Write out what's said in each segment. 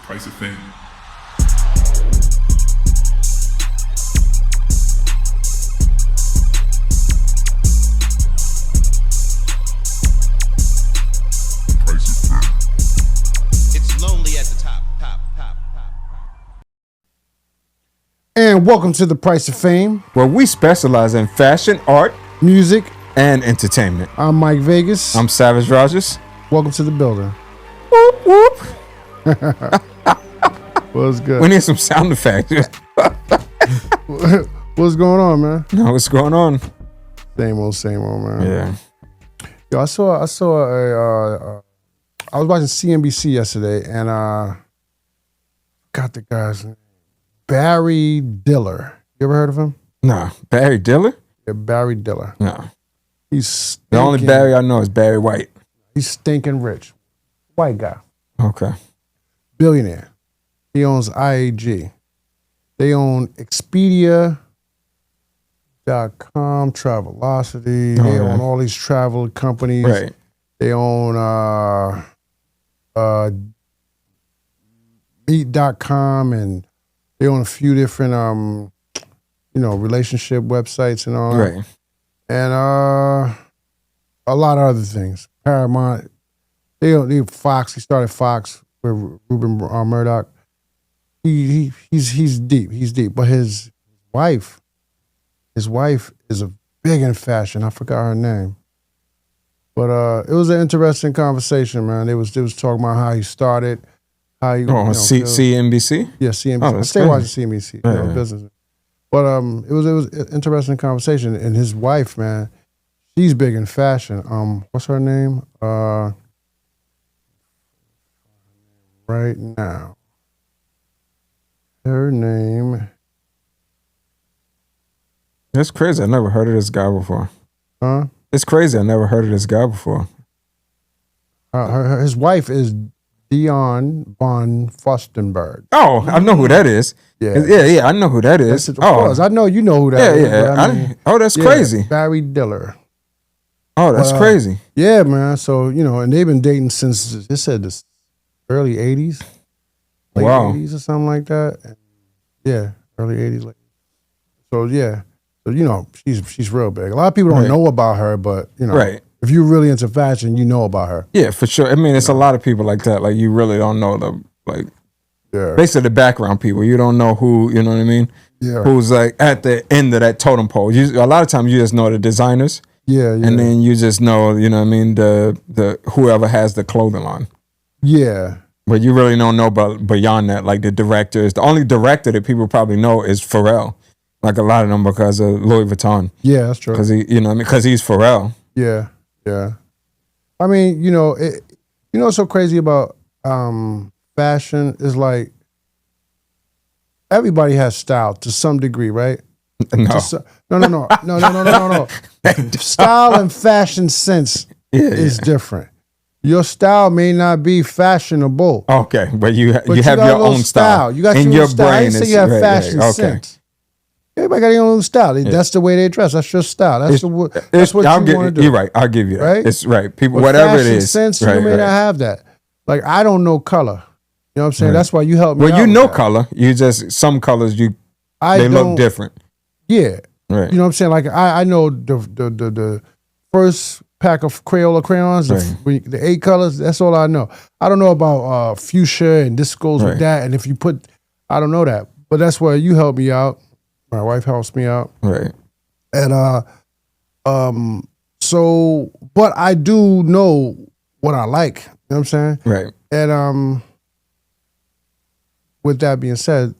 Price of fame. It's lonely at the top. And welcome to The Price of Fame, where we specialize in fashion, art, music, and entertainment. I'm Mike Vegas. I'm Savage Rogers. Welcome to the building. Whoop, whoop. What's good? We need some sound effects. What's going on, man? No, what's going on? Same old, man. Yeah. Yo, I was watching CNBC yesterday, and got the guy's name, Barry Diller. You ever heard of him? No. Barry Diller? Yeah, Barry Diller. No. He's stinking, The only Barry I know is Barry White. He's stinking rich. White guy. Okay. Billionaire. He owns IAG. They own Expedia.com, Travelocity. They own all these travel companies. Right. They own Meet.com, and they own a few different relationship websites and all that. Right. And a lot of other things. Paramount. They Fox. He started Fox with Rupert Murdoch. He's deep. He's deep. But his wife is a big in fashion. I forgot her name. But it was an interesting conversation, man. They was talking about how he started, how he CNBC? Yeah, CNBC. Oh, I stay watching CNBC, yeah. business. But it was an interesting conversation. And his wife, man, she's big in fashion. What's her name? Right now. Her name. That's crazy. I never heard of this guy before. Huh? It's crazy. I never heard of this guy before. His wife is Dion von Furstenberg. Oh, I know who that is. Yeah, I know who that is. Of course. I know you know who that is. Yeah. That's crazy. Barry Diller. Oh, that's crazy. Yeah, man. So, and they've been dating since, they said, the early 80s. Late 80s or something like that. And yeah, early 80s. So, yeah. So, she's real big. A lot of people don't know about her, but, if you're really into fashion, you know about her. Yeah, for sure. I mean, it's a lot of people like that. Like, you really don't know basically the background people. You don't know who, you know what I mean? Yeah. Who's like at the end of that totem pole. A lot of times you just know the designers. Yeah. And then you just know, you know what I mean, the whoever has the clothing line. Yeah. But you really don't know beyond that. Like the directors, the only director that people probably know is Pharrell. Like a lot of them because of Louis Vuitton. Yeah, that's true. Because because he's Pharrell. Yeah. I mean, what's so crazy about fashion is like everybody has style to some degree, right? No. No. Style and fashion sense is different. Your style may not be fashionable. Okay, but you have your own style. You got in your your style. brain. I say you have fashion sense. Everybody got their own style. That's the way they dress. That's your style. That's what you want to do. You're right. I'll give you that. Right? It's right. People, but whatever it fashion is. Sense, you may not have that. Like I don't know color. You know what I'm saying? Right. That's why you help me. Well, out you know with that. color. You just some colors they look different. Yeah. Right. You know what I'm saying? Like I know the first pack of Crayola crayons, the 8 colors. That's all I know. I don't know about fuchsia and this goes with that. And if you I don't know that. But that's where you help me out. My wife helps me out. Right. And but I do know what I like. You know what I'm saying? Right. And with that being said,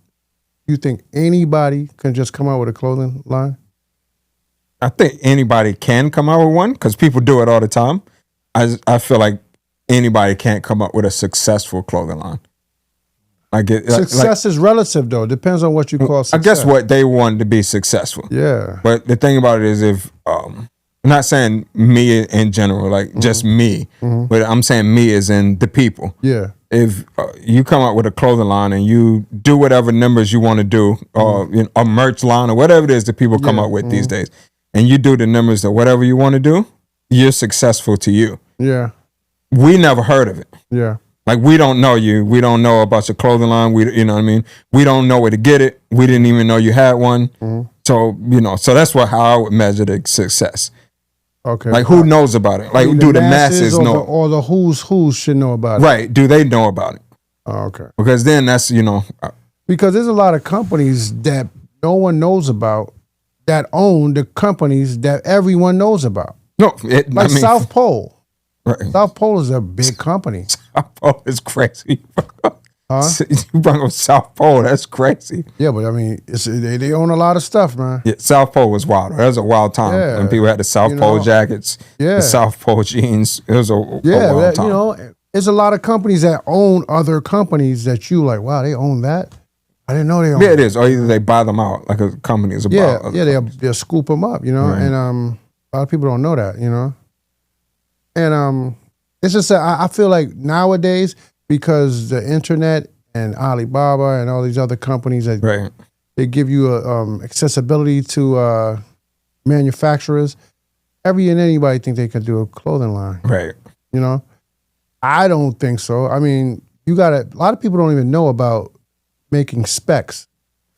you think anybody can just come out with a clothing line? I think anybody can come out with one because people do it all the time. I feel like anybody can't come up with a successful clothing line. Success is relative, though. Depends on what you call success. I guess what they want to be successful. Yeah. But the thing about it is if, I'm not saying me in general, like just me, but I'm saying me as in the people. Yeah. If you come up with a clothing line and you do whatever numbers you want to do, or a merch line or whatever it is that people come up with these days, and you do the numbers or whatever you want to do, you're successful to you. Yeah. We never heard of it. Yeah. Like, we don't know you. We don't know about your clothing line. You know what I mean? We don't know where to get it. We didn't even know you had one. So, so that's how I would measure the success. Okay. Like, who knows about it? Like, do the masses know? Or the who's should know about it? Right. Do they know about it? Oh, okay. Because then that's, Because there's a lot of companies that no one knows about that own the companies that everyone knows about. No. Like South Pole. Right. South Pole is a big company. South Pole is crazy. Huh? You bring up South Pole, that's crazy. Yeah, but I mean, they own a lot of stuff, man. Yeah, South Pole was wild. That was a wild time. Yeah. When people had the South Pole jackets, the South Pole jeans. It was a wild time. There's a lot of companies that own other companies that you like, wow, they own that? I didn't know they own Yeah, it is. Or either they buy them out, like a company is about. They'll scoop them up, Right. and a lot of people don't know that, And it's just that I feel like nowadays, because the internet and Alibaba and all these other companies that Right. they give you accessibility to manufacturers, every and anybody think they could do a clothing line. Right. I don't think so. I mean, a lot of people don't even know about making specs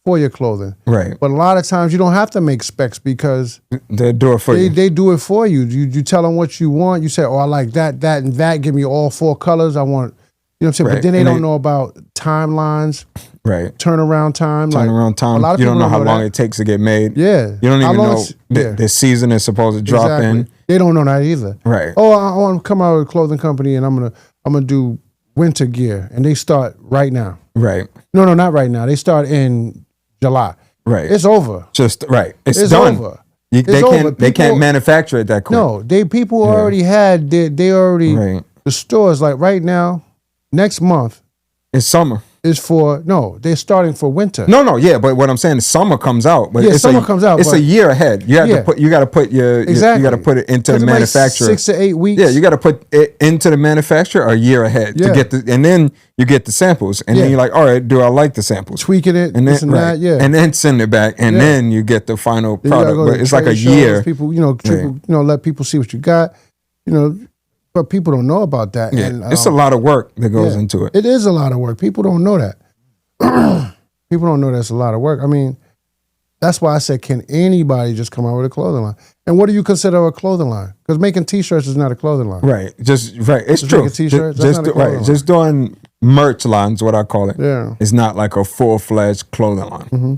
for your clothing. Right. But a lot of times you don't have to make specs because they do it for you. They do it for you. You tell them what you want. You say, oh, I like that, that, and that. Give me all 4 colors. I want, what I'm saying? Right. But then they don't know about timelines, right? Turnaround time. Turnaround time. A lot of you don't know how long it takes to get made. Yeah. You don't even know the season is supposed to drop in. They don't know that either. Right. Oh, I want to come out with a clothing company and I'm gonna do winter gear, and they start right now. Right. No, not right now. They start in July. Right. It's over. Just right. It's done. Over. They can't manufacture it that quick. No, people already had. They already. Right. The stores like right now, next month. It's summer. Is for they're starting for winter. No, yeah, but what I'm saying is summer comes out. But summer comes out. It's a year ahead. You got to put you got to put it into the manufacturer. Like 6 to 8 weeks. Yeah, you got to put it into the manufacturer a year ahead to get and then you get the samples, and then you're like, all right, do I like the samples? Tweaking it, and then that, and then send it back, and then you get the final product. But it's like a year. People, let people see what you got. But people don't know about that. Yeah, and, it's a lot of work that goes into it. It is a lot of work. People don't know that. People don't know that's a lot of work. I mean, that's why I said, can anybody just come out with a clothing line? And what do you consider a clothing line? Because making T-shirts is not a clothing line. Right. It's just true. Making T-shirts, just doing merch lines, what I call it. Yeah. It's not like a full-fledged clothing line. Mm-hmm.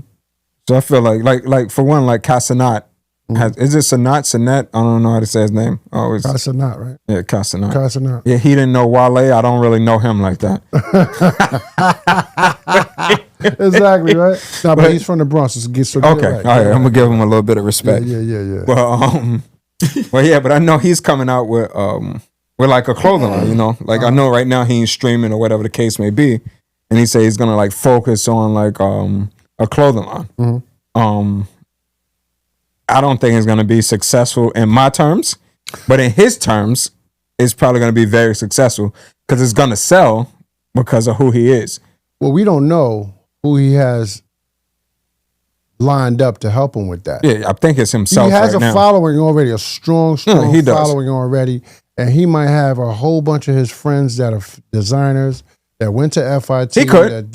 So I feel like for one, like Casanat. Is it Sanat? I don't know how to say his name. Casanat, right? Yeah, Casanat. Casanat. Yeah, he didn't know Wale. I don't really know him like that. Exactly, right? No, but he's from the Bronx. So get okay, it right. All right. I'm gonna give him a little bit of respect. Yeah. Well, but I know he's coming out with like a clothing line. Like I know right now he ain't streaming or whatever the case may be, and he say he's gonna like focus on like a clothing line. Mm-hmm. I don't think it's going to be successful in my terms, but in his terms, it's probably going to be very successful because it's going to sell because of who he is. Well, we don't know who he has lined up to help him with that. Yeah, I think it's himself. He has right a following already, a strong he does. following already, and he might have a whole bunch of his friends that are designers that went to FIT. He could.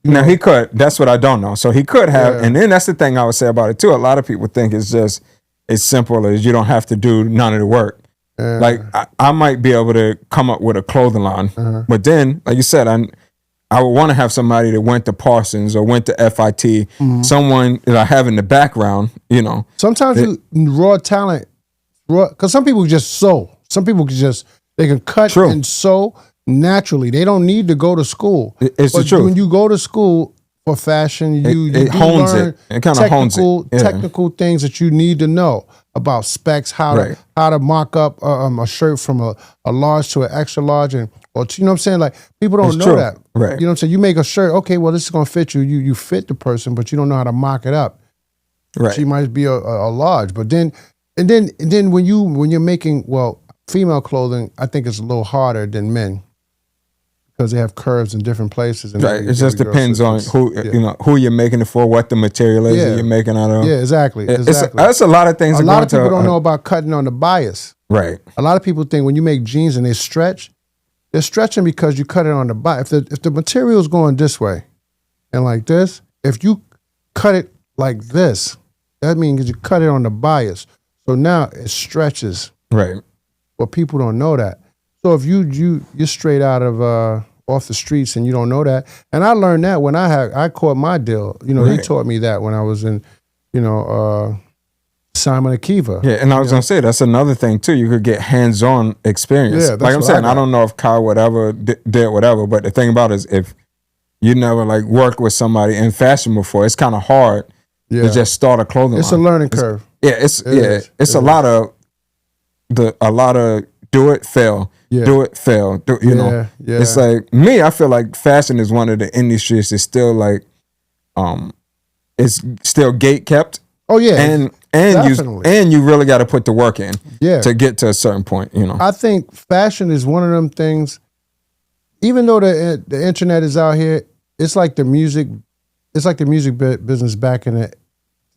Now he could. That's what I don't know. So he could have. And then that's the thing I would say about it too. A lot of people think it's just as simple as you don't have to do none of the work. Like I might be able to come up with a clothing line, but then, like you said, I would want to have somebody that went to Parsons or went to FIT, someone that I have in the background. Sometimes raw talent, because some people just sew. Some people they can cut and sew. Naturally, they don't need to go to school. It's the truth. When you go to school for fashion, you hones learn it. It kind of hones it. Yeah. Technical things that you need to know about specs, how to mock up a shirt from a large to an extra large, or you know what I'm saying? Like people don't know that. Right. You know what I'm saying? You make a shirt, okay, well this is gonna fit you. You fit the person, but you don't know how to mock it up. Right. She might be a large, but then when you're making female clothing, I think it's a little harder than men. Because they have curves in different places. And right. It just depends on who you're making it for, what the material is that you're making out of. Yeah, exactly. That's a lot of things. A lot of people don't know about cutting on the bias. Right. A lot of people think when you make jeans and they stretch, They're stretching because you cut it on the body. If the material is going this way and like this, if you cut it like this, that means you cut it on the bias. So now it stretches. Right. But people don't know that. So if you're straight out of off the streets and you don't know that, and I learned that when I caught my deal. You know, he taught me that when I was in, Simon Akiva. Yeah, and I was gonna say that's another thing too. You could get hands-on experience. Yeah, that's like I'm what saying, I got. I don't know if Kyle would ever did whatever, but the thing about it is if you never like worked with somebody in fashion before, it's kind of hard to just start a clothing It's line. a learning curve. Yeah, it's a lot of do it, fail. Yeah. Do it, fail. You know, it's like me. I feel like fashion is one of the industries that's still like, it's still gate kept. Oh yeah, and definitely. you really got to put the work in. Yeah. To get to a certain point. You know, I think fashion is one of them things. Even though the internet is out here, it's like the music. It's like the music business back in the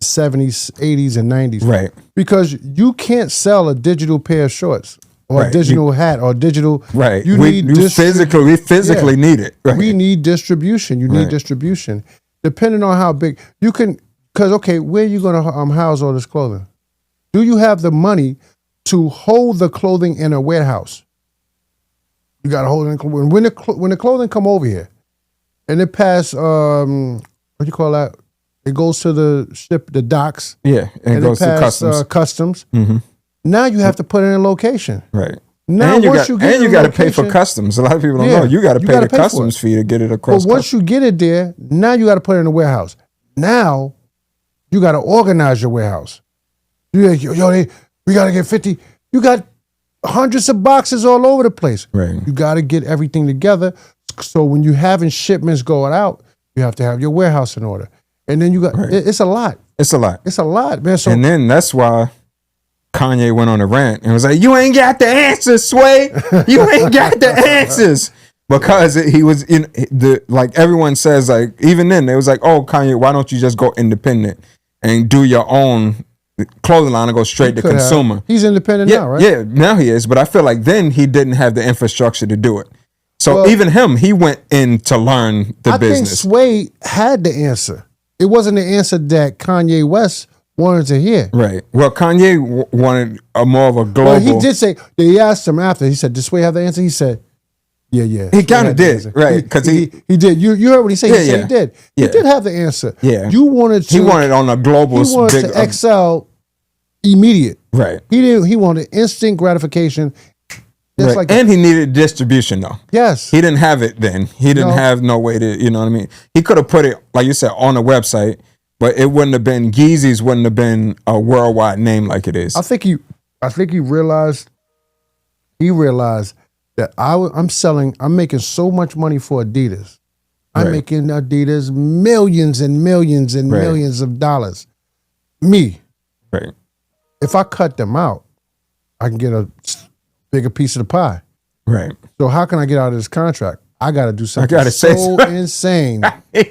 70s, 80s, and 90s. Right. Because you can't sell a digital pair of shorts or a digital hat or digital. Right. We physically need it. Right. We need distribution. You need distribution. Depending on how big you can, because okay, where are you going to house all this clothing? Do you have the money to hold the clothing in a warehouse? You got to hold it in. When the clothing come over here, and it pass what do you call that? It goes to the docks. Yeah, and it goes to customs. Mm-hmm. Now you have to put it in a location. Right. Now and you once got, you get and you got to pay for customs. A lot of people don't know. You got to pay the customs fee to get it across. But once you get it there, now you got to put it in a warehouse. Now you got to organize your warehouse. We got to get 50. You got hundreds of boxes all over the place. Right. You got to get everything together. So when you're having shipments going out, you have to have your warehouse in order. And then you got, it's a lot. It's a lot. It's a lot, man. So, and then that's why Kanye went on a rant and was like, you ain't got the answers, Sway. You ain't got the answers. Because he was in like everyone says, like, even then, it was like, oh, Kanye, why don't you just go independent and do your own clothing line and go straight to consumer? He's independent now, right? Yeah, now he is. But I feel like then he didn't have the infrastructure to do it. So even him, he went in to learn the business. I think Sway had the answer. It wasn't the answer that Kanye West wanted to hear. Right. Well, Kanye wanted a more of a global. Well, he did say, he asked him after, he said, did Sway have the answer? He said, yeah. He kind of did, right? Because he did. You heard what he said? He said he did. Yeah. He did have the answer. Yeah. He wanted on a global. He wanted to excel immediate. Right. He wanted instant gratification. Right. Like and he needed distribution though. Yes. He didn't have it then. He didn't have no way to, you know what I mean? He could have put it, like you said, on a website, but it wouldn't have been, Yeezys wouldn't have been a worldwide name like it is. I think he realized that I'm making so much money for Adidas. I'm making Adidas millions and millions and millions of dollars. Me. Right. If I cut them out, I can get a bigger piece of the pie. Right. So how can I get out of this contract? I got to do something so insane that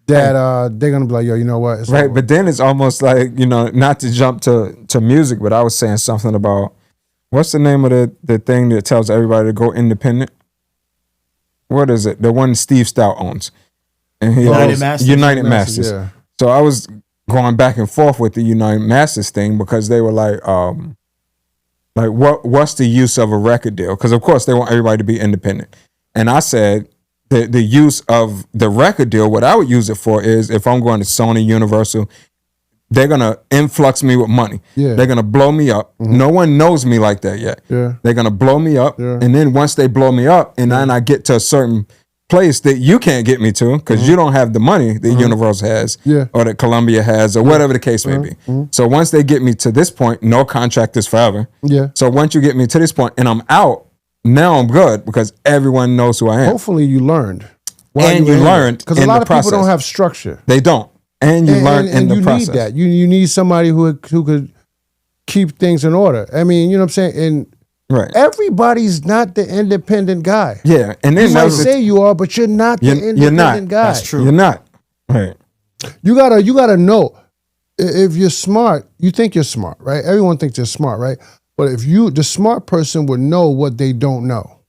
they're going to be like, yo, you know what? It's right. But then it's almost like, not to jump to music, but I was saying something about, what's the name of the thing that tells everybody to go independent? What is it? The one Steve Stout owns. And United Masters. Yeah. So I was going back and forth with the United Masters thing because they were like what's the use of a record deal? Because of course they want everybody to be independent. And I said the use of the record deal, what I would use it for is if I'm going to Sony, Universal, they're gonna influx me with money. Yeah. They're gonna blow me up. Mm-hmm. No one knows me like that yet. Yeah. They're gonna blow me up. Yeah. And then once they blow me up and then I get to a certain place that you can't get me to because you don't have the money that Universal has or that Columbia has or whatever the case may be. So once they get me to this point, no contract is forever. Yeah. So once you get me to this point and I'm out, now I'm good because everyone knows who I am. Hopefully you learned. And you learned because a lot of people don't have structure. They don't. And you learn in the process. You need that. You need somebody who could keep things in order. I mean, you know what I'm saying? And everybody's not the independent guy. Yeah. And then you might say you are, but you're not the independent guy. That's true. You're not. Right. You gotta know. If you're smart, you think you're smart, right? Everyone thinks they're smart, right? But the smart person would know what they don't know.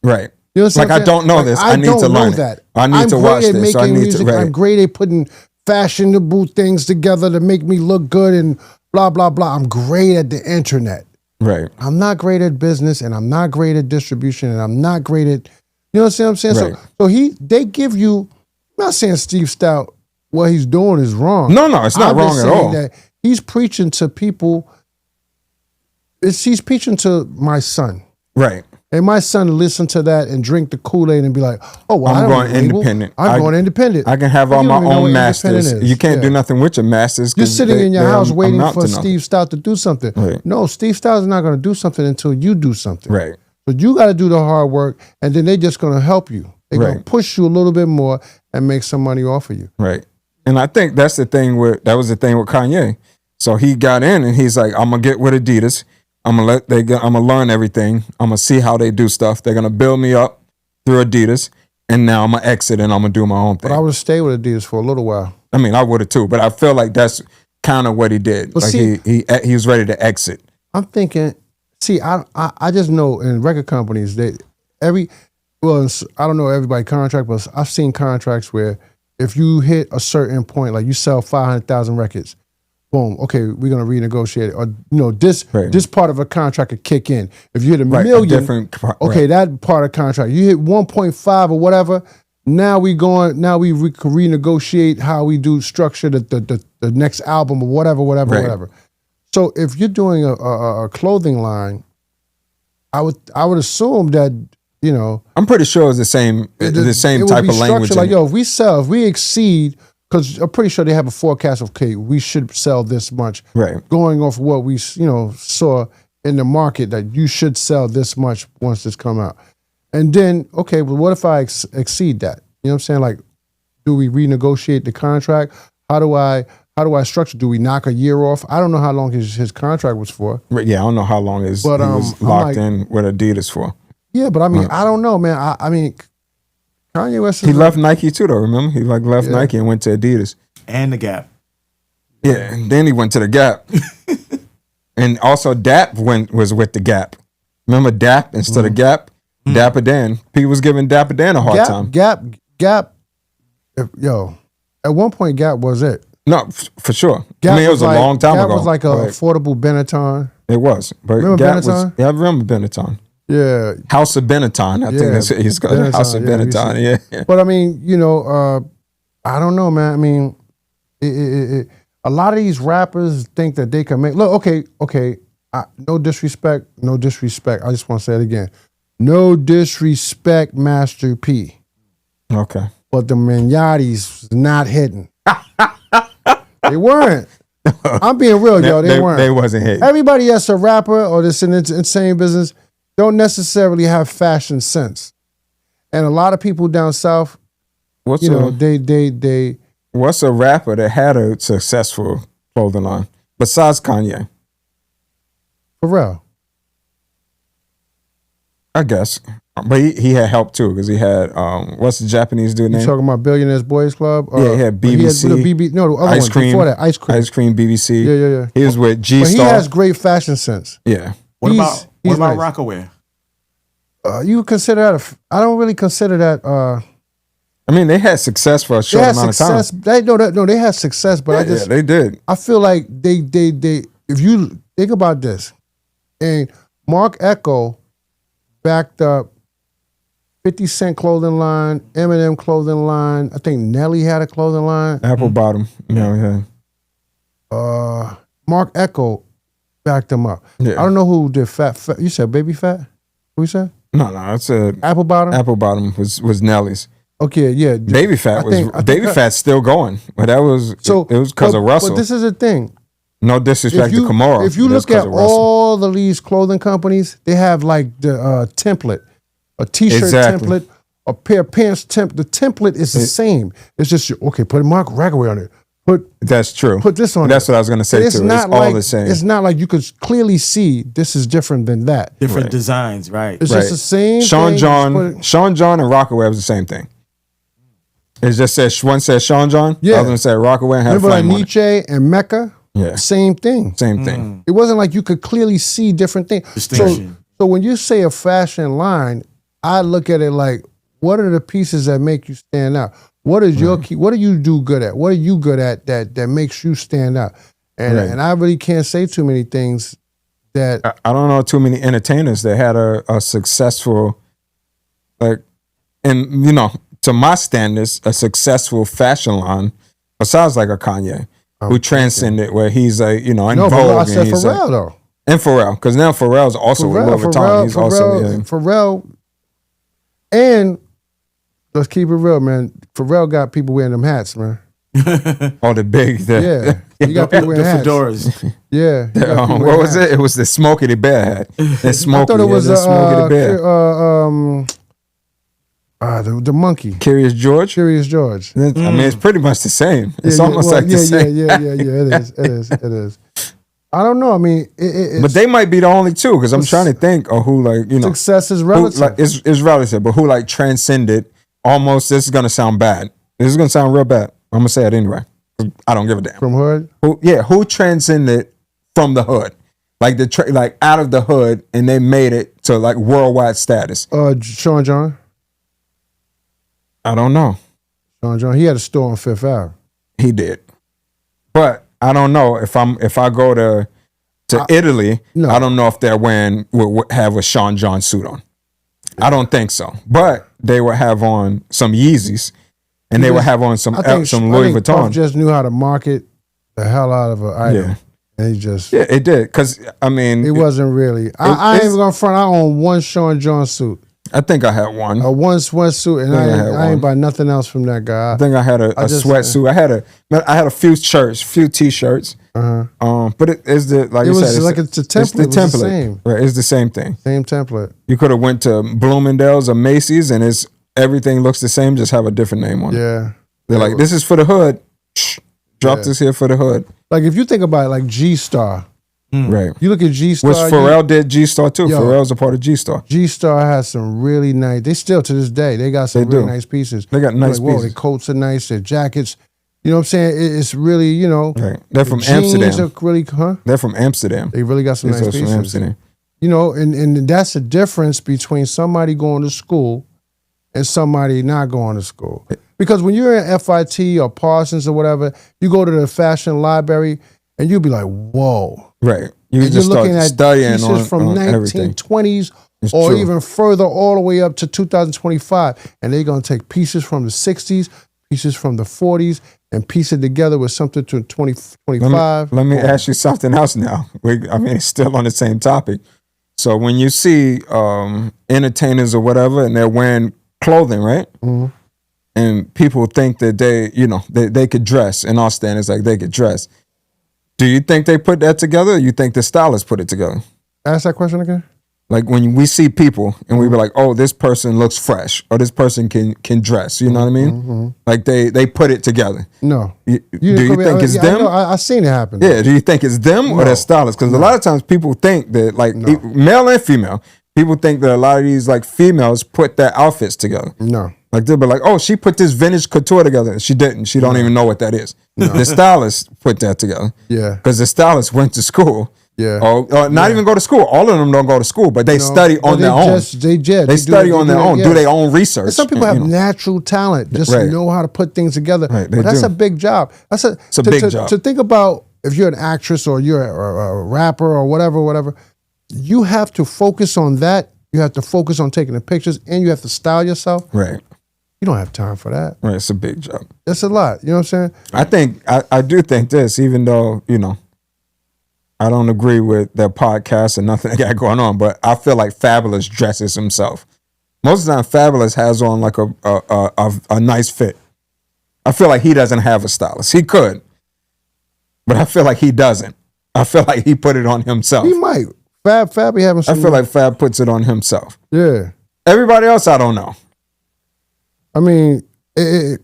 Right. You know what I'm Like, I saying? don't know this. I need to learn that. it. I need to watch this. So I need to. Right. I'm great at putting fashionable things together to make me look good and blah, blah, blah. I'm great at the internet. Right. I'm not great at business, and I'm not great at distribution, and I'm not great at, you know what I'm saying? Right. So they give you, I'm not saying Steve Stout, what he's doing is wrong. No, it's not wrong at all. That he's preaching to people, he's preaching to my son. Right. And my son listen to that and drink the Kool-Aid and be like, oh, well, I'm going independent. I'm going independent. I can have all my own masters. You can't do nothing with your masters. You're sitting in your house waiting for Steve Steve Stout to do something. Right. No, Steve Stout is not going to do something until you do something. Right. So you got to do the hard work, and then they're just going to help you. They're going to Right. push you a little bit more and make some money off of you. Right. And I think that was the thing with Kanye. So he got in and he's like, I'm gonna get with Adidas. I'm gonna learn everything. I'm gonna see how they do stuff. They're gonna build me up through Adidas, and now I'm gonna exit and I'm gonna do my own thing. But I would have stayed with Adidas for a little while. I mean, I would have too, but I feel like that's kind of what he did. But like see, he was ready to exit. I'm thinking, I just know in record companies I don't know everybody contract, but I've seen contracts where if you hit a certain point, like you sell 500,000 records, boom, okay, we're gonna renegotiate it. Or this part of a contract could kick in. If you hit a million, that part of contract. You hit 1.5 or whatever. Now we renegotiate how we do structure the next album or whatever. So if you're doing a clothing line, I would assume that, you know, I'm pretty sure it's the same type of language. Like, yo, if we exceed, because I'm pretty sure they have a forecast of, okay, we should sell this much. Right. Going off what we, saw in the market, that you should sell this much once this come out. And then, okay, well, what if I exceed that? You know what I'm saying? Like, do we renegotiate the contract? How do I structure? Do we knock a year off? I don't know how long his contract was for. Yeah, I don't know how long he was locked in with Adidas for. Yeah, but I mean, I don't know, man. I mean, Kanye West. He left Nike too, though. Remember, he left Nike and went to Adidas and the Gap. Yeah, and then he went to the Gap, and also Dap was with the Gap. Remember Dap instead of Gap? Dapper Dan. People was giving Dapper Dan a hard time. Gap. Yo, at one point, Gap was it. No, for sure. Gap I mean, it was a long time ago. Gap was like an affordable Benetton. It was. But remember Gap Benetton? I remember Benetton. Yeah. House of Benetton. I think that's what he's called. House of Benetton. Yeah. But I mean, I don't know, man. I mean, a lot of these rappers think that they can make. Look, okay. No disrespect. I just want to say it again. No disrespect, Master P. Okay. But the Mignotis not hitting. They weren't. I'm being real, yo. They weren't. They wasn't hitting. Everybody that's a rapper or that's in the insane business don't necessarily have fashion sense. And a lot of people down south, What's a rapper that had a successful clothing line besides Kanye? Pharrell. I guess. But he had help too, because he had what's the Japanese dude name? You talking about Billionaires Boys Club? Yeah, he had BBC. The other Ice Cream. Before that, Ice Cream. BBC. Yeah. He was with G Star. But he has great fashion sense. Yeah. What about nice. Rockaware? You would consider that? I don't really consider that. I mean, they had success for a short amount of time. They had success, but they did. I feel like they. If you think about this, and Mark Echo backed up 50 Cent clothing line, Eminem clothing line. I think Nelly had a clothing line. Apple Bottom. Yeah. Mark Echo backed them up. Yeah. I don't know who did Fat. You said Baby Fat? Who you said? No, I said Apple Bottom. Apple Bottom was Nelly's. Okay, yeah. Baby Fat Fat's still going, but that was it was because of Russell. But this is the thing. No disrespect to Kamara. If you look at all the these clothing companies, they have like the template, a T-shirt template, a pair of pants template. The template is the same. It's just put Mark Rockaway on it. That's true. Put this on. That's what I was gonna say too. It's all the same. It's not like you could clearly see this is different than that. Different designs, right? It's just the same. Sean John and Rockaway was the same thing. It just says one says Sean John. Yeah. The other one said Rockaway and had Remember like Nietzsche and Mecca? Yeah. Same thing. Same thing. It wasn't like you could clearly see different things. Distinction. So when you say a fashion line, I look at it like, what are the pieces that make you stand out? What is your key? What do you do good at? What are you good at that makes you stand out? And I really can't say too many things that I don't know too many entertainers that had a successful, like, and to my standards, a successful fashion line besides like a Kanye who transcended where he's like, in no, Vogue. But I said and he's Pharrell like, though. and Pharrell, because now Pharrell's also with Louis Vuitton. He's Pharrell, and let's keep it real, man. Pharrell got people wearing them hats, man. all the big, you got people wearing hats. Fedoras. Yeah. What was it? It was the Smokey the Bear hat. The Smokey, I thought it was Smokey the Bear. The monkey. Curious George. Curious George. I mean, it's pretty much the same. It's almost like the same. Yeah. It is. I don't know. I mean, but they might be the only two because I'm trying to think of who, like, success is relative. Who, like, is relative, but who like transcended almost. This is gonna sound bad. This is gonna sound real bad. I'm gonna say it anyway. I don't give a damn. From hood? Who transcended from the hood, like like out of the hood, and they made it to like worldwide status. Sean John. I don't know. Sean John. He had a store on Fifth Ave. He did, but I don't know if I go to Italy. No. I don't know if they're would have a Sean John suit on. I don't think so, but they would have on some Yeezys. And they would have on some Louis Vuitton. Puff just knew how to market the hell out of an item. Yeah. And he just... Yeah, it did. Because, I mean... It wasn't really... I ain't even going to front. I own one Sean John suit. I think I had one. One suit, and I ain't buy nothing else from that guy. I think I had a sweatsuit. I had a few shirts, few T-shirts. But it's the... Like you said, it's a template. It's the template. The same. Right, it's the same thing. Same template. You could have went to Bloomingdale's or Macy's, and everything looks the same, just have a different name on it. Yeah. They're like, this is for the hood. Drop this here for the hood. Like, if you think about it, like G-Star. Right. You look at G-Star. Which Pharrell did G-Star too. Pharrell's a part of G-Star. G-Star has some really nice, they still to this day, they got some really nice pieces. They got nice pieces. Their coats are nice, their jackets. You know what I'm saying? It's really, Right. They're from Amsterdam. They're from Amsterdam. They really got some nice pieces. From Amsterdam. And that's the difference between somebody going to school and somebody not going to school. Because when you're in FIT or Parsons or whatever, you go to the fashion library and you'll be like, whoa. Right. You're looking at pieces from 1920s or even further all the way up to 2025. And they're going to take pieces from the 60s, pieces from the 40s, and piece it together with something to 2025. Let me ask you something else now. It's still on the same topic. So when you see entertainers or whatever and they're wearing clothing, right? Mm-hmm. And people think that they could dress, in our standards, like they could dress. Do you think they put that together, or you think the stylists put it together? Ask that question again. Like when we see people and we be like, oh, this person looks fresh, or this person can dress. You know what I mean? Mm-hmm. Like they put it together. No. Do you think it's them? I seen it happen. Yeah. Do you think it's them or their stylists? Because a lot of times people think that, like, male and female, people think that a lot of these like females put their outfits together. No. Like they'll be like, oh, she put this vintage couture together. She didn't. She don't even know what that is. No. The stylist put that together. Yeah. Because the stylist went to school. Yeah. Or not even go to school. All of them don't go to school, but they study on their own. They study on their own, do their own research. And some people have natural talent, just know how to put things together. Right, but that's a big job. It's a big job. To think about if you're an actress or you're a rapper or whatever, you have to focus on that. You have to focus on taking the pictures, and you have to style yourself. Right. You don't have time for that. Right. It's a big job. That's a lot. You know what I'm saying? I do think this, even though, I don't agree with their podcast and nothing they got going on, but I feel like Fabulous dresses himself. Most of the time, Fabulous has on like a nice fit. I feel like he doesn't have a stylist. He could, but I feel like he doesn't. I feel like he put it on himself. He might. Fab be having some. I feel like Fab puts it on himself. Yeah. Everybody else, I don't know. I mean, if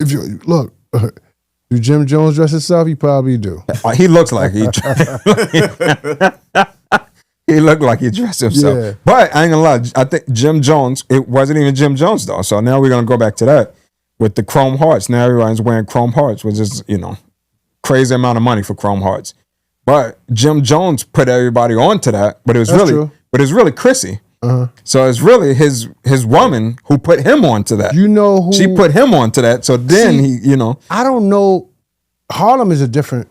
you look, do Jim Jones dress himself? He probably do. He looks like he. He looked like he dressed himself. Yeah. But I ain't gonna lie. I think Jim Jones. It wasn't even Jim Jones though. So now we're gonna go back to that with the chrome hearts. Now everyone's wearing chrome hearts, which is crazy amount of money for chrome hearts. But Jim Jones put everybody onto that. But it was really Chrissy. So it's really his woman who put him onto that. You know who? She put him onto that. So then I don't know. Harlem is a different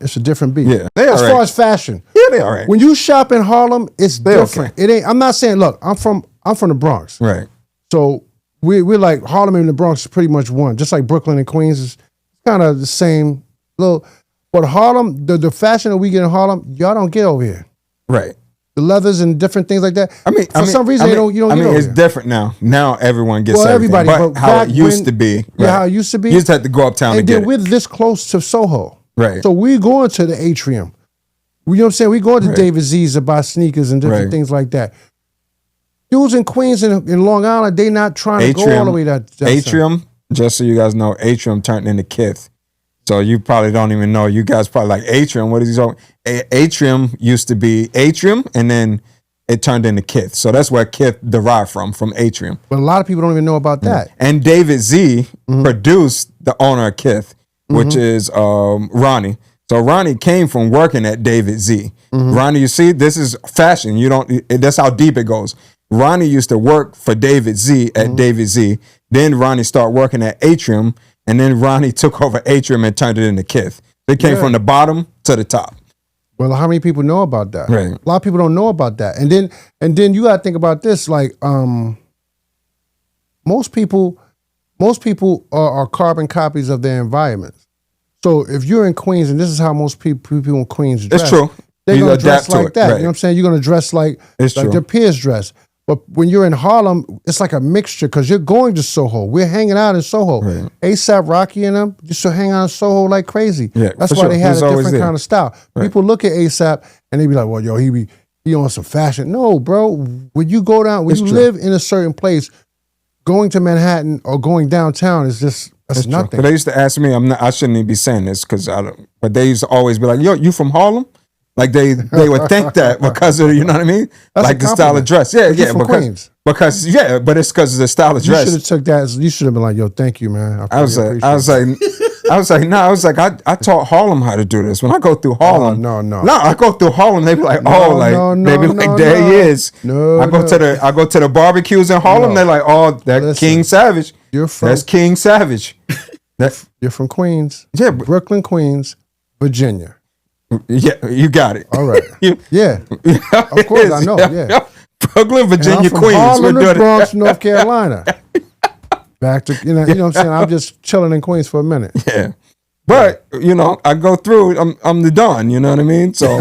beat. Yeah, they as all far right. as fashion. Yeah, they all right. When you shop in Harlem, it's different. okay. It ain't. I'm not saying. Look, I'm from the Bronx. Right. So we're like Harlem and the Bronx is pretty much one. Just like Brooklyn and Queens is kind of the same little. But Harlem, the fashion that we get in Harlem, y'all don't get over here. Right. The leathers and different things like that. For some reason, you don't get over it's here. different now. Now everyone gets everything. Everybody. But how back it used when- to be. Yeah, right. how it used to be. You just had to go uptown and to then get we're it. this close to Soho. Right. So we going to the atrium. You know what I'm saying? We going to David Z's to buy sneakers and different things like that. Dudes in Queens and in Long Island, they not trying to go all the way that Atrium, just so you guys know, Atrium turned into Kith. So you probably don't even know. You guys probably like Atrium. What is he talking? Atrium used to be Atrium, and then it turned into Kith. So that's where Kith derived from Atrium. But a lot of people don't even know about that. And David Z produced the owner of Kith, which is Ronnie. So Ronnie came from working at David Z. Ronnie, you see, this is fashion. That's how deep it goes. Ronnie used to work for David Z at David Z. Then Ronnie started working at Atrium, and then Ronnie took over Atrium and turned it into Kith. They came from the bottom to the top. Well, how many people know about that? Right. A lot of people don't know about that. And then you got to think about this. Like, most people are carbon copies of their environments. So if you're in Queens, and this is how most people in Queens dress. It's true. They're You going to dress adapt to like it, that. right. You know what I'm saying? You're going to dress like true. their peers dress. But when you're in Harlem, it's like a mixture because you're going to Soho. We're hanging out in Soho. Right. A$AP Rocky and them used to hang out in Soho like crazy. Yeah, that's for why sure. they had He's a always different there. kind of style. People look at A$AP and they be like, well, yo, he on some fashion. No, bro. When you go down, when It's you true. live in a certain place, going to Manhattan or going downtown is just that's nothing. But they used to ask me, I shouldn't even be saying this because I don't. But they used to always be like, "Yo, you from Harlem?" Like they would think that because of, you know what I mean, That's like a the style of compliment. dress. Yeah, But you're yeah, from Queens. because but it's because of the style of You should dress. have took that. You should have been like, yo, thank you, man. I was like, I taught Harlem how to do this. When I go through Harlem, no. I go through Harlem. They be like, they be like, there he is. No, I go to the barbecues in Harlem. No. They're like, oh, that Listen, King Savage. That's King Savage. You're from Queens. Yeah, but- Brooklyn, Queens, Virginia. Yeah, you got it. All right. Yeah. Of course, I know. Yeah. Brooklyn, And Virginia, I'm from Queens. Harlem, We're the doing Bronx, North Carolina. Back to you know what I'm saying. I'm just chilling in Queens for a minute. Yeah. But I go through. I'm the Don. You know what I mean? So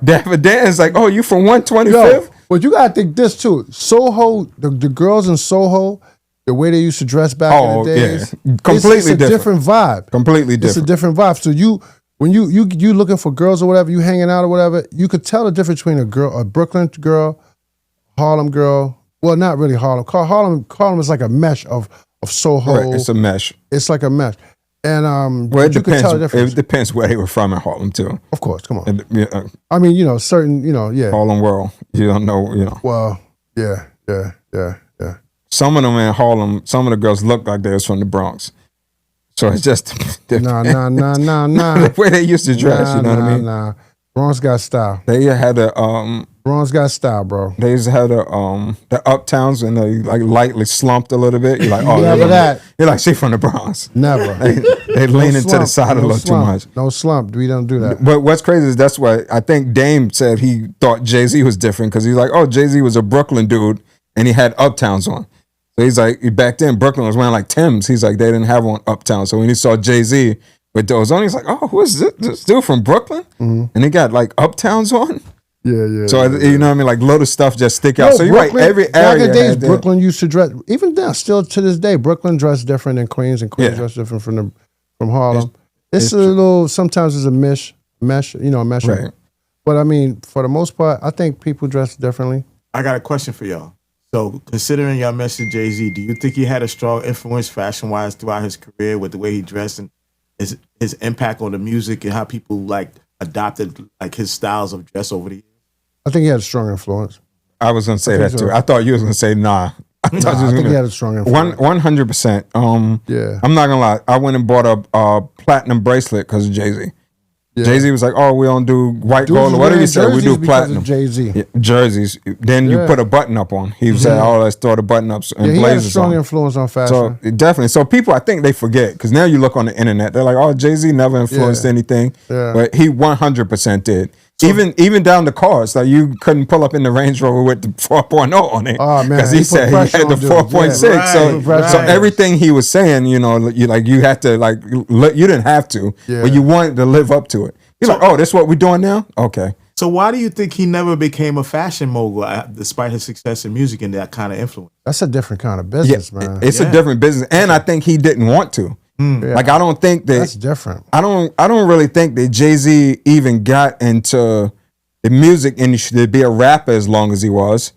David Dan's like, oh, you from 125th? Yo, but you gotta think this too. Soho, the girls in Soho, the way they used to dress back in the days, completely it's a different vibe. Completely different. It's a different vibe. So when you looking for girls or whatever, you hanging out or whatever, you could tell the difference between a Brooklyn girl, Harlem girl. Well, not really Harlem. Harlem is like a mesh of Soho. Right, it's a mesh. It's like a mesh. And Well, it you could tell the depends. difference. It depends where they were from in Harlem too. Of course, come on. And, I mean, certain, yeah. Harlem World. You don't know, Well, yeah. Some of them in Harlem, some of the girls look like they was from the Bronx. So it's just Nah. the way they used to dress. You know what I mean? Nah. Bronx got style. They had Bronx got style, bro. they used to have the uptowns and they like lightly slumped a little bit. You're like, oh, Never that. You're like, she from the Bronx. Never. They lean into the side a little too much. No slump. We don't do that. But what's crazy is that's why I think Dame said he thought Jay-Z was different because he's like, oh, Jay-Z was a Brooklyn dude and he had uptowns on. So he's like, back then Brooklyn was wearing like Timbs. He's like, they didn't have on uptown. So when he saw Jay-Z with those on, he's like, oh, who is this dude from Brooklyn? Mm-hmm. And he got like uptowns on. Yeah. So you know what I mean? Like little stuff just stick out. No, So you're right. Every back area in the days, had that. Brooklyn used to dress. Even now, still to this day, Brooklyn dressed different than Queens, and Queens Yeah. dressed different from Harlem. It's a little. Sometimes it's a mesh. Right. But I mean, for the most part, I think people dress differently. I got a question for y'all. So, considering y'all mentioned Jay-Z, do you think he had a strong influence fashion-wise throughout his career with the way he dressed and his impact on the music and how people like adopted like his styles of dress over the years? I think he had a strong influence. I was gonna say think that so. too. I thought you was gonna say nah. I think he had a strong influence. 100%. Yeah. I'm not gonna lie. I went and bought a platinum bracelet because of Jay-Z. Yeah. Jay-Z was like, "Oh, we don't do white Dudes gold or was whatever wearing he said. We do jerseys because platinum of Jay-Z. Yeah, jerseys." Then you Yeah. put a button up on. He was saying, "Oh, let's throw the button ups and Yeah, he had a blazers strong on." influence on fashion. So definitely. So people, I think they forget because now you look on the internet, they're like, "Oh, Jay-Z never influenced Yeah. anything," Yeah. but he 100% did. Even down the cars, like you couldn't pull up in the Range Rover with the 4.0 on it. Oh, man, because he he put said he pressure had the on dudes, 4.6. yeah. So, Right, so right. everything he was saying, you know, you had to like you didn't have to, Yeah. but you wanted to live up to it. You're like, "Oh, this what we're doing now?" Okay. So why do you think he never became a fashion mogul despite his success in music and that kind of influence? That's a different kind of Yeah, business, man. it's Yeah. a different business, and I think he didn't want to. Yeah. Like I don't think that That's different. I don't really think that Jay-Z even got into the music industry to be a rapper as long as he was.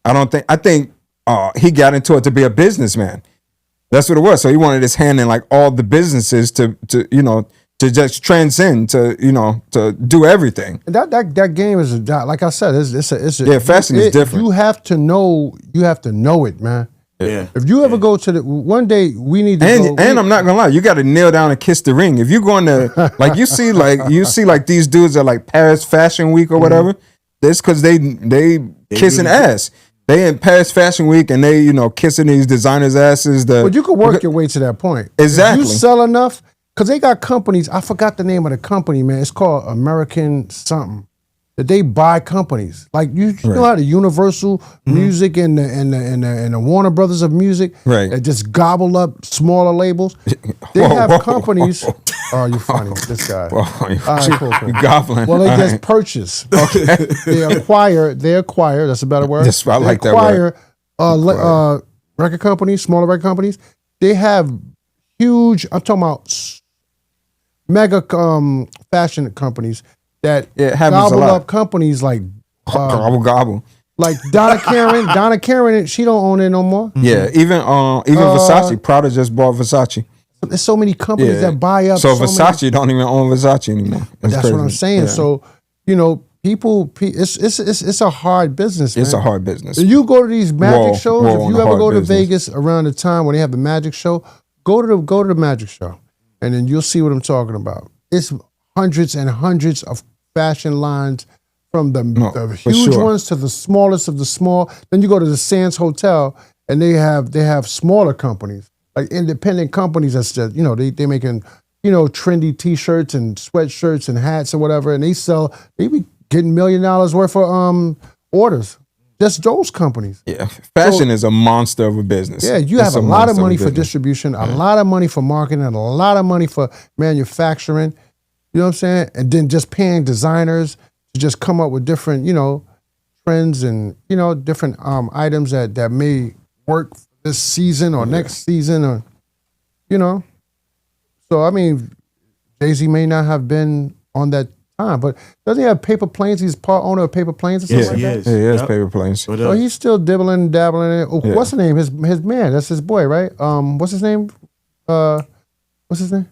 I think he got into it to be a businessman. That's what it was. So he wanted his hand in like all the businesses to to just transcend to do everything. And that game is like I said, it's a Yeah, fashion is different. You have to know it, man. Yeah. If you ever go to one day, we need to go. And I'm not gonna lie, you got to kneel down and kiss the ring. If you're going to like you see like these dudes are like Paris Fashion Week or whatever. That's because they kissing really do. ass. They in Paris Fashion Week and they kissing these designers' asses. But you could work your way to that point. Exactly. If you sell enough, because they got companies. I forgot the name of the company, man. It's called American something. That they buy companies like you know how the Universal Music and the Warner Brothers of music that just gobble up smaller labels. They have companies. Oh, you're funny, this guy. All right, cool. You gobbling. Well, they All just right. purchase. Okay. They acquire. That's a better word. Yes, I like that word. Record companies, smaller record companies. They have huge. I'm talking about mega fashion companies that Yeah, it happens a gobble lot. up companies like Gobble. like Donna Karen. Donna Karen, she don't own it no more. Yeah, even Versace. Prada just bought Versace. There's so many companies Yeah. that buy up. So many- Versace don't even own Versace anymore. It's That's what I'm crazy. saying. Yeah. So people, it's a hard business. It's man. a hard business. If you go to these magic shows, whoa, if on you the ever hard go to business. Vegas around the time when they have the magic show, go to the magic show, and then you'll see what I'm talking about. It's hundreds and hundreds of fashion lines from the for huge sure. ones to the smallest of the small. Then you go to the Sands Hotel, and they have smaller companies, like independent companies that's just they making trendy T-shirts and sweatshirts and hats or whatever, and they be getting $1 million worth of orders. Just those companies. Yeah, fashion is a monster of a business. Yeah, you It's have a lot of monster money a for business. distribution, a lot of money for marketing, and a lot of money for manufacturing. You know what I'm saying? And then just paying designers to just come up with different, trends and, different items that may work this season or next season or, So, I mean, Jay-Z may not have been on that time, but doesn't he have Paper Planes? He's part owner of Paper Planes or something Yes, like he that? is. Yeah, he has Yep. paper planes. So So he's still dabbling in it. Oh, Yeah. What's the name? His man. That's his boy, right? What's his name? What's his name?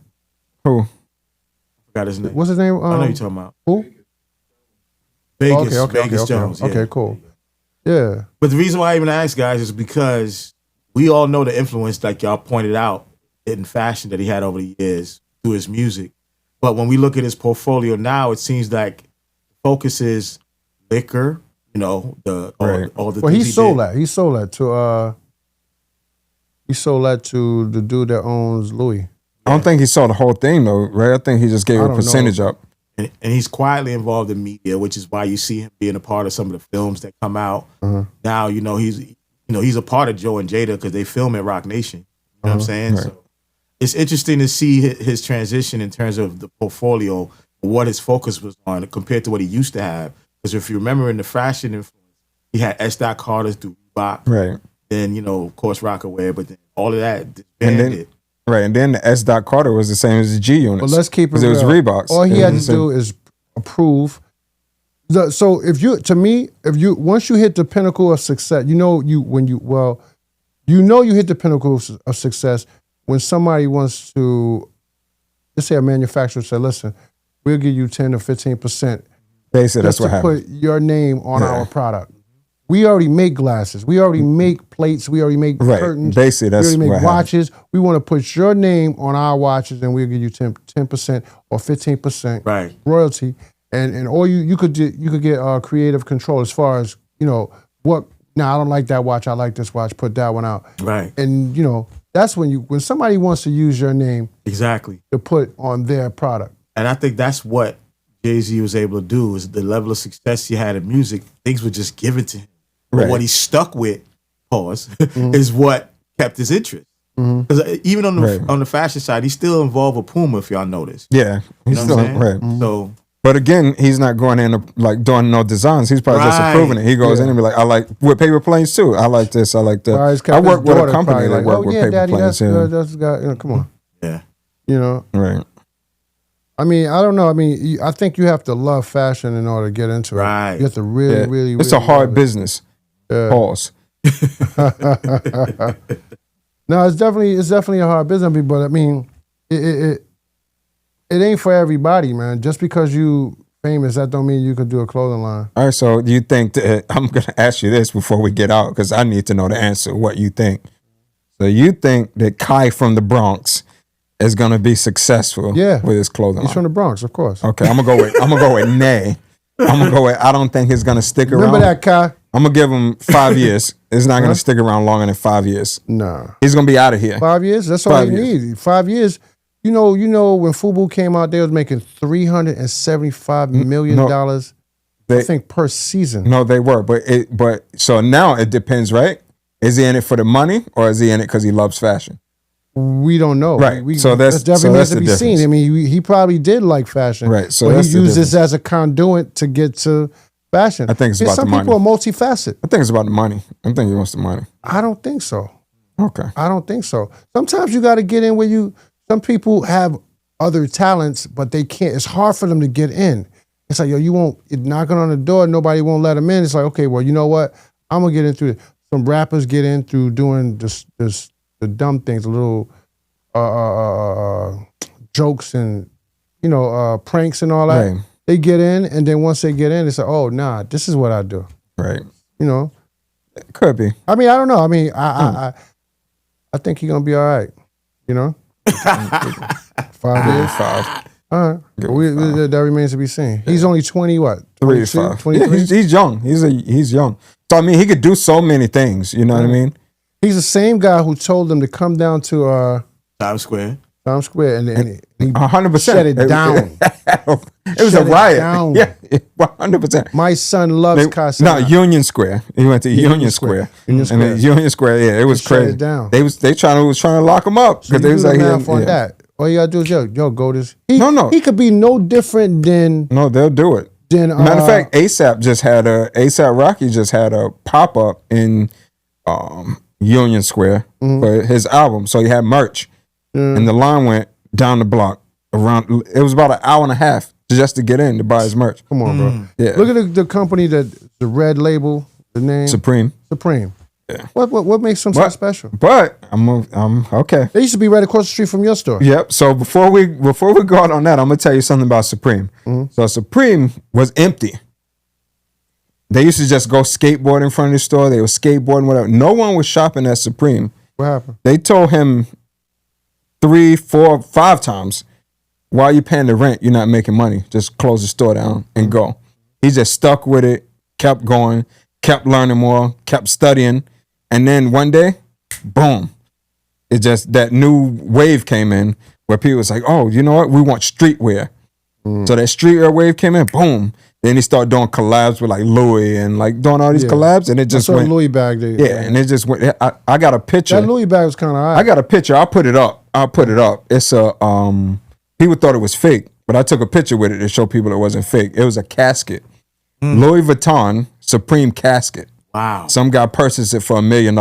Who? Forgot his name. What's his name? I know you're talking about. Who? Vegas. Okay. Vegas Jones. Yeah. Okay, cool. Yeah. But the reason why I even ask guys is because we all know the influence, like y'all pointed out, in fashion that he had over the years through his music. But when we look at his portfolio now, it seems like the focus is liquor, all the Well, things he sold did. that. He sold that to the dude that owns Louis. I don't think he saw the whole thing though, right? I think he just gave I a don't percentage know. up. And he's quietly involved in media, which is why you see him being a part of some of the films that come out. Now, he's a part of Joe and Jada because they film at Rock Nation. You know what I'm saying? Right. So it's interesting to see his transition in terms of the portfolio, what his focus was on compared to what he used to have. Because if you remember in the fashion influence, he had S. Carter's through Reebok. Right. Then, of course, Rockaway, but then all of that And disbanded. then the S. Carter was the same as the G units. But let's keep it because it was real. Reeboks. All he It had was to the do is approve. So once you hit the pinnacle of success, you hit the pinnacle of success when somebody wants to, let's say a manufacturer said, listen, we'll give you 10 or 15%. Basically, that's Just what to happened. put your name on Yeah. our product. we already make glasses. We already make plates. We already make curtains. Basically, that's we already make what watches. We want to put your name on our watches, and we'll give you 10% or 15% royalty. And all you could get creative control as far as what. Now I don't like that watch. I like this watch. Put that one out. Right. And that's when somebody wants to use your name to put on their product. And I think that's what Jay-Z was able to do, is the level of success he had in music. Things were just given to him. But what he stuck with, is what kept his interest. Because even on the fashion side, he's still involved with Puma, if y'all notice. Yeah, he's still right. So, but again, he's not going in like doing no designs. He's probably just approving it. He goes in and be like, I like with paper planes too. I like this. I like that. I work with a company that work with paper planes. That's come on. Yeah. Right. I mean, I don't know. I mean, I think you have to love fashion in order to get into it. Right. You have to really. It's a hard business. Pause. No, it's definitely a hard business, but I mean, it ain't for everybody, man. Just because you famous, that don't mean you could do a clothing line. All right, so do you think that, I'm gonna ask you this before we get out because I need to know the answer. What you think? So you think that Kai from the Bronx is gonna be successful? With his clothing line? He's from the Bronx, of course. Okay, I'm gonna go with nay. I'm gonna go with I don't think he's gonna stick around. Remember that, Kai? I'm gonna give him 5 years. He's not gonna stick around longer than 5 years. Nah. He's gonna be out of here. 5 years? That's all he needs. 5 years. You know, when FUBU came out, they was making $375 million, I think, per season. No, they were. But so now it depends, right? Is he in it for the money or is he in it because he loves fashion? We don't know. Right. So that's definitely needs to be seen. I mean, he probably did like fashion. Right. So but he used this as a conduit to get to fashion. I think it's about the money. Some people are multifaceted. I think it's about the money. I think he wants the money. I don't think so. Okay. I don't think so. Sometimes you got to get in where some people have other talents, but they can't. It's hard for them to get in. It's like, you're knocking on the door, nobody won't let them in. It's like, okay, well, you know what? I'm going to get in through it. Some rappers get in through doing the dumb things, the little jokes and, pranks and all that. Right. They get in, and then once they get in, it's like, oh, nah, this is what I do. Right. It could be. I mean, I don't know. I mean, I think he's going to be all right, 5 years? 5. All right. That remains to be seen. He's only 20, what? 35. 23? Yeah, he's young. He's young. So, I mean, he could do so many things. You know what I mean? He's the same guy who told them to come down to Times Square. And he 100%. shut it down. It was a riot. Yeah, 100%. My son loves Casa. No, Union Square. He went to Union Square. And then Union Square, yeah, it was crazy. Shut it down. They was trying to lock him up because they was like, that. All you gotta do is go this. No. He could be no different than. No, they'll do it. Matter of fact, ASAP Rocky just had a pop up in Union Square for his album. So he had merch, and the line went down the block around. It was about an hour and a half just to get in to buy his merch. Come on, bro. Yeah. Look at the company the red label, the name Supreme. Yeah. What makes them so special? But I'm okay. They used to be right across the street from your store. Yep. So before we go out on that, I'm gonna tell you something about Supreme. So Supreme was empty. They used to just go skateboard in front of the store. They were skateboarding, whatever. No one was shopping at Supreme. What happened? They told him 3, 4, 5 times, "Why are you paying the rent? You're not making money. Just close the store down and go." He just stuck with it, kept going, kept learning more, kept studying. And then one day, boom, it just, that new wave came in where people was like, oh, you know what? We want streetwear. So that streetwear wave came in, boom. Then he started doing collabs with like Louis and like doing all these collabs. And it just went. Louis bag there. Yeah, and it just went. I got a picture. That Louis bag was kind of high. I got a picture. I'll put it up. It's a, people thought it was fake, but I took a picture with it to show people it wasn't fake. It was a casket. Louis Vuitton Supreme casket. Wow. Some guy purchased it for $1 million.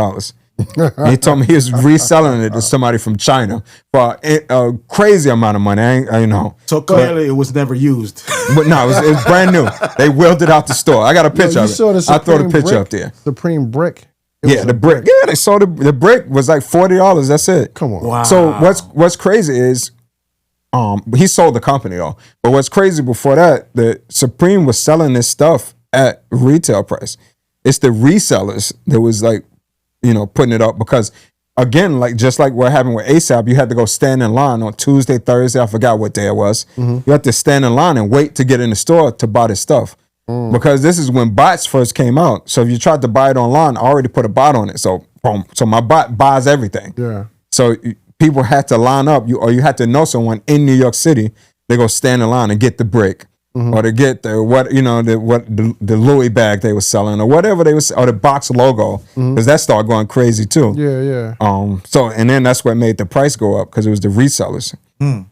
He told me he was reselling it to somebody from China for a crazy amount of money. I know. So clearly it was never used. But no, it was brand new. They wheeled it out the store. I got a picture of it. I throw the picture up there. Supreme brick. Yeah, the brick. Yeah, they sold the brick was like $40. That's it. Come on. Wow. So what's crazy is, he sold the company though. But what's crazy before that, the Supreme was selling this stuff at retail price. it's the resellers that was like, putting it up because again, like just like what happened with ASAP, you had to go stand in line on Tuesday, Thursday, I forgot what day it was. You had to stand in line and wait to get in the store to buy the stuff. Because this is when bots first came out. So if you tried to buy it online, I already put a bot on it. So my bot buys everything. Yeah. So people had to line up, you had to know someone in New York City. They go stand in line and get the brick, or to get the Louis bag they were selling, or whatever they was, or the box logo, because that started going crazy too. Yeah. So and then that's what made the price go up because it was the resellers. I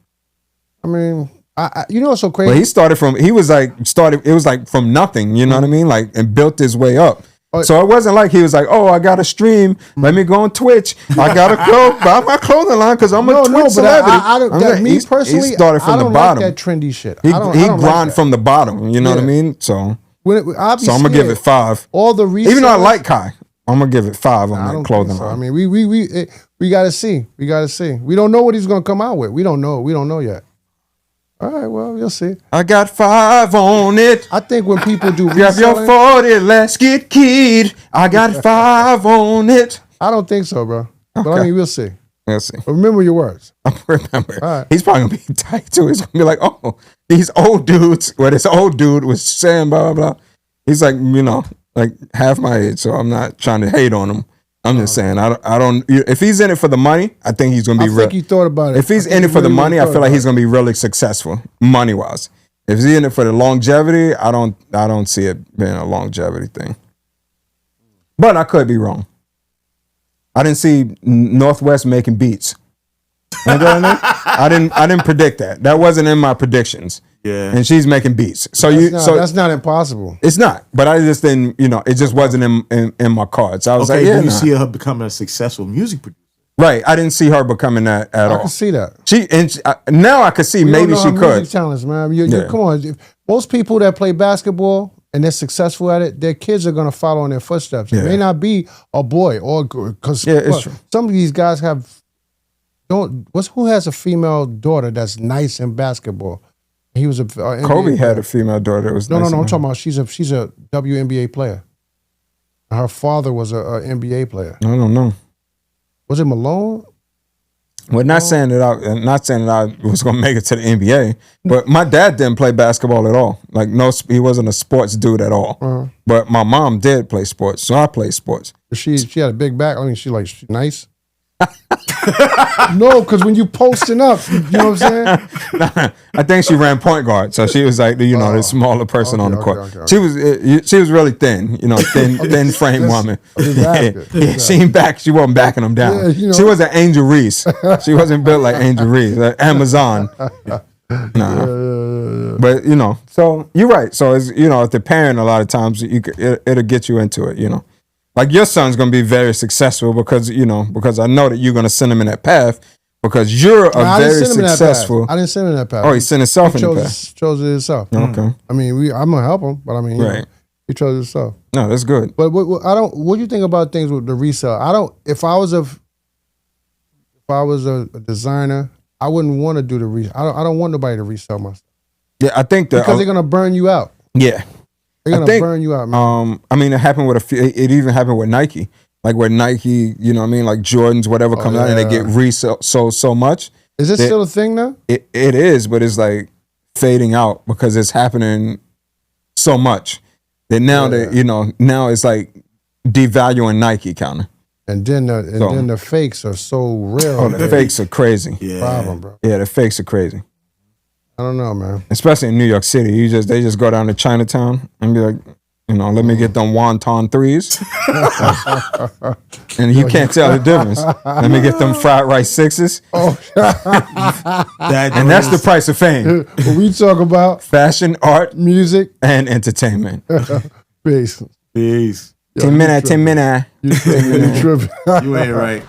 mean, what's so crazy? But it was like from nothing, you know what I mean? Like, and built his way up. So it wasn't like he was like, oh, I got to stream. Let me go on Twitch. I got to buy my clothing line because I'm a Twitch celebrity. Me personally, he started from I don't the bottom. like that trendy shit. He grind grind from the bottom. You know what I mean? So I'm gonna give it 5. All the resellers, even though I like Kai, I'm gonna give it 5 on that clothing line. I mean, we got to see. We got to see. We don't know what he's gonna come out with. We don't know yet. All right, well, you'll see. I got 5 on it. I think when people do grab your reselling, 40, let's get keyed. I got 5 on it. I don't think so, bro. But I Okay. mean, we'll see. Let's see. But remember your words. Remember. All right. He's probably gonna be tight too. He's gonna be like, oh, these old dudes. Well, this old dude was saying blah blah blah. He's like, like half my age, so I'm not trying to hate on him. I'm just saying, I don't. If he's in it for the money, I think he's gonna be. I think he thought about it. If he's in it for the money, I feel like he's gonna be really successful money wise. If he's in it for the longevity, I don't see it being a longevity thing. But I could be wrong. I didn't see Northwest making beats. You know what I mean? I didn't predict that. That wasn't in my predictions. Yeah. And she's making beats. So that's not impossible. It's not. But I just didn't, it just wasn't in my cards. I was like, yeah. Do you see her becoming a successful music producer? Right. I didn't see her becoming that at all. I can see that. Now I could see maybe she could. Music talents, man. Come on. Most people that play basketball and they're successful at it, their kids are gonna follow in their footsteps. It may not be a boy or because it's true. Some of these guys who has a female daughter that's nice in basketball? He was a Kobe had a female daughter that was no. nice. I'm talking about she's a WNBA player. Her father was a NBA player. I don't know. Was it Malone? Well, not saying that I was gonna make it to the NBA, but my dad didn't play basketball at all. Like he wasn't a sports dude at all. But my mom did play sports, so I played sports. She had a big back. I mean, she's nice. No, because when you posting up, you know what I'm saying? I think she ran point guard, so she was like the smaller person on the court. Okay. She was really thin, thin frame woman. She wasn't backing them down. Yeah, she wasn't Angel Reese. She wasn't built like Angel Reese, like Amazon. No. But so you're right. So as if the parent, a lot of times it'll get you into it. Like your son's gonna be very successful because I know that you're gonna send him in that path because you're very successful. I didn't send him in that path. Oh, he sent himself in the path. Chose it himself. Okay. I mean, I'm gonna help him, but I mean, he chose it himself. No, that's good. But what do you think about things with the resale? If I was a designer, I wouldn't want to do the resale. I don't want nobody to resell my stuff. Yeah, I think because they're gonna burn you out. Yeah. They're gonna burn you out, man. I mean, it happened with it even happened with Nike. Like where Nike, like Jordans, whatever comes out and they get resold so much. Is this still a thing now? It is, but it's like fading out because it's happening so much that now now it's like devaluing Nike kind of. And then the fakes are so real. Oh, the fakes are crazy. Yeah. Problem, bro. Yeah, the fakes are crazy. I don't know, man. Especially in New York City, they just go down to Chinatown and be like, let me get them wonton 3s, and you can't tell the difference. Let me get them fried rice 6s. Oh, and that's the price of fame. What we talk about: fashion, art, music, and entertainment. Peace. 10 minutes. You tripping. You ain't right.